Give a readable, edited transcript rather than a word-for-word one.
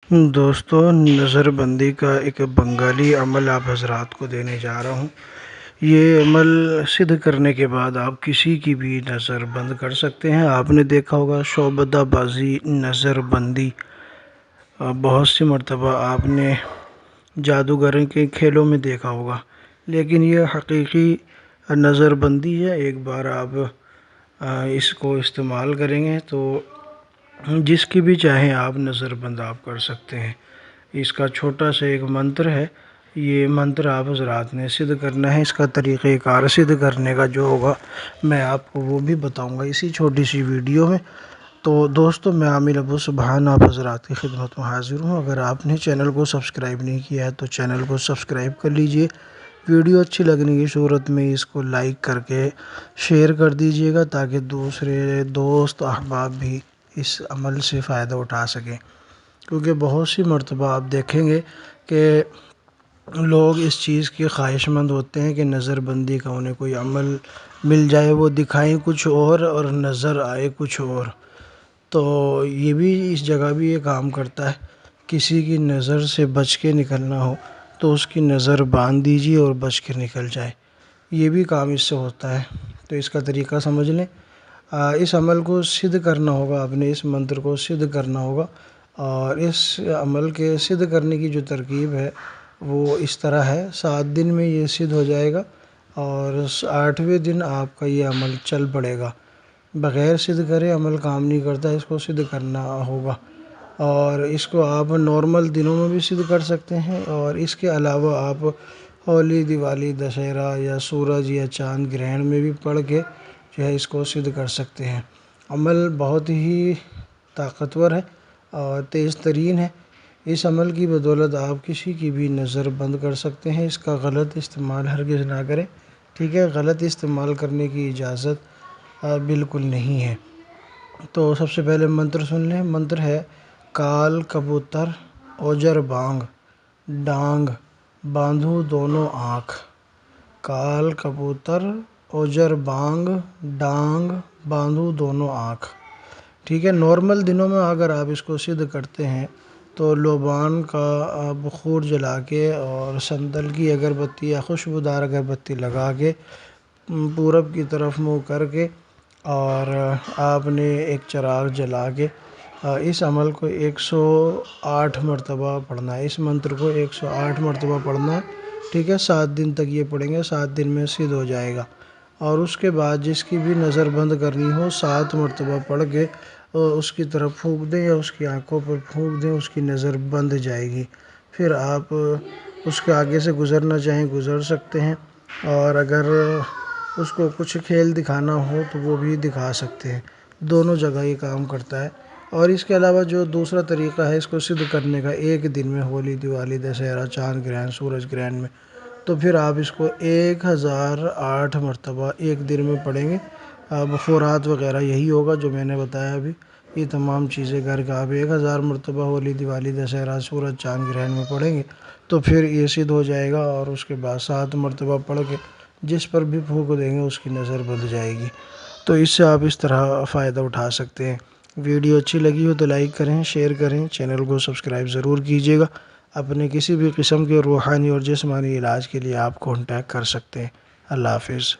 دوستو، نظر بندی کا ایک بنگالی عمل آپ حضرات کو دینے جا رہا ہوں۔ یہ عمل سدھ کرنے کے بعد آپ کسی کی بھی نظر بند کر سکتے ہیں۔ آپ نے دیکھا ہوگا شعبدہ بازی، نظر بندی، بہت سی مرتبہ آپ نے جادوگروں کے کھیلوں میں دیکھا ہوگا، لیکن یہ حقیقی نظر بندی ہے۔ ایک بار آپ اس کو استعمال کریں گے تو جس کی بھی چاہیں آپ نظر بند آپ کر سکتے ہیں۔ اس کا چھوٹا سا ایک منتر ہے، یہ منتر آپ حضرات نے سدھ کرنا ہے۔ اس کا طریقہ کار سدھ کرنے کا جو ہوگا میں آپ کو وہ بھی بتاؤں گا اسی چھوٹی سی ویڈیو میں۔ تو دوستو، میں عامر ابو سبحان آپ حضرات کی خدمت میں حاضر ہوں۔ اگر آپ نے چینل کو سبسکرائب نہیں کیا ہے تو چینل کو سبسکرائب کر لیجئے۔ ویڈیو اچھی لگنے کی صورت میں اس کو لائک کر کے شیئر کر دیجئے گا تاکہ دوسرے دوست احباب بھی اس عمل سے فائدہ اٹھا سکیں، کیونکہ بہت سی مرتبہ آپ دیکھیں گے کہ لوگ اس چیز کی خواہش مند ہوتے ہیں کہ نظر بندی کا انہیں کوئی عمل مل جائے، وہ دکھائیں کچھ اور نظر آئے کچھ اور۔ تو یہ بھی اس جگہ بھی یہ کام کرتا ہے۔ کسی کی نظر سے بچ کے نکلنا ہو تو اس کی نظر باندھ دیجیے اور بچ کے نکل جائے، یہ بھی کام اس سے ہوتا ہے۔ تو اس کا طریقہ سمجھ لیں۔ اس عمل کو سدھ کرنا ہوگا، آپ نے اس منتر کو سدھ کرنا ہوگا، اور اس عمل کے سدھ کرنے کی جو ترکیب ہے وہ اس طرح ہے۔ 7 دن میں یہ سدھ ہو جائے گا اور 8ویں دن آپ کا یہ عمل چل پڑے گا۔ بغیر سدھ کرے عمل کام نہیں کرتا، اس کو سدھ کرنا ہوگا۔ اور اس کو آپ نارمل دنوں میں بھی سدھ کر سکتے ہیں، اور اس کے علاوہ آپ ہولی، دیوالی، دشہرہ یا سورج یا چاند گرہن میں بھی پڑھ کے جو ہے اس کو سدھ کر سکتے ہیں۔ عمل بہت ہی طاقتور ہے اور تیز ترین ہے۔ اس عمل کی بدولت آپ کسی کی بھی نظر بند کر سکتے ہیں۔ اس کا غلط استعمال ہرگز نہ کریں، ٹھیک ہے؟ غلط استعمال کرنے کی اجازت بالکل نہیں ہے۔ تو سب سے پہلے منتر سن لیں۔ منتر ہے: کال کبوتر اوجر بانگ ڈانگ باندھو دونوں آنکھ۔ کال کبوتر اوجر بانگ ڈانگ باندھو دونوں آنکھ، ٹھیک ہے؟ نارمل دنوں میں اگر آپ اس کو سدھ کرتے ہیں تو لوبان کا بخور جلا کے اور سندل کی اگربتی یا خوشبودار اگربتی لگا کے پورب کی طرف منہ کر کے، اور آپ نے ایک چراغ جلا کے اس عمل کو 108 مرتبہ پڑھنا ہے۔ اس منتر کو 108 مرتبہ پڑھنا ہے، ٹھیک ہے؟ 7 دن تک یہ پڑھیں گے، 7 دن میں سدھ ہو جائے گا۔ اور اس کے بعد جس کی بھی نظر بند کرنی ہو 7 مرتبہ پڑھ کے اس کی طرف پھونک دیں یا اس کی آنکھوں پر پھونک دیں، اس کی نظر بند جائے گی۔ پھر آپ اس کے آگے سے گزرنا چاہیں گزر سکتے ہیں، اور اگر اس کو کچھ کھیل دکھانا ہو تو وہ بھی دکھا سکتے ہیں۔ دونوں جگہ یہ کام کرتا ہے۔ اور اس کے علاوہ جو دوسرا طریقہ ہے اس کو سدھ کرنے کا، ایک دن میں ہولی، دیوالی، دشہرہ، چاند گرہن، سورج گرہن میں، تو پھر آپ اس کو 1008 مرتبہ ایک دن میں پڑھیں گے۔ بخورات وغیرہ یہی ہوگا جو میں نے بتایا ابھی، یہ تمام چیزیں گھر کا آپ 1000 مرتبہ ہولی، دیوالی، دشہرہ، سورج، چاند گرہن میں پڑھیں گے تو پھر یہ سدھ ہو جائے گا۔ اور اس کے بعد 7 مرتبہ پڑھ کے جس پر بھی پھونک دیں گے اس کی نظر بند جائے گی۔ تو اس سے آپ اس طرح فائدہ اٹھا سکتے ہیں۔ ویڈیو اچھی لگی ہو تو لائک کریں، شیئر کریں، چینل کو سبسکرائب ضرور کیجیے گا۔ اپنے کسی بھی قسم کے روحانی اور جسمانی علاج کے لیے آپ کانٹیکٹ کر سکتے ہیں۔ اللہ حافظ۔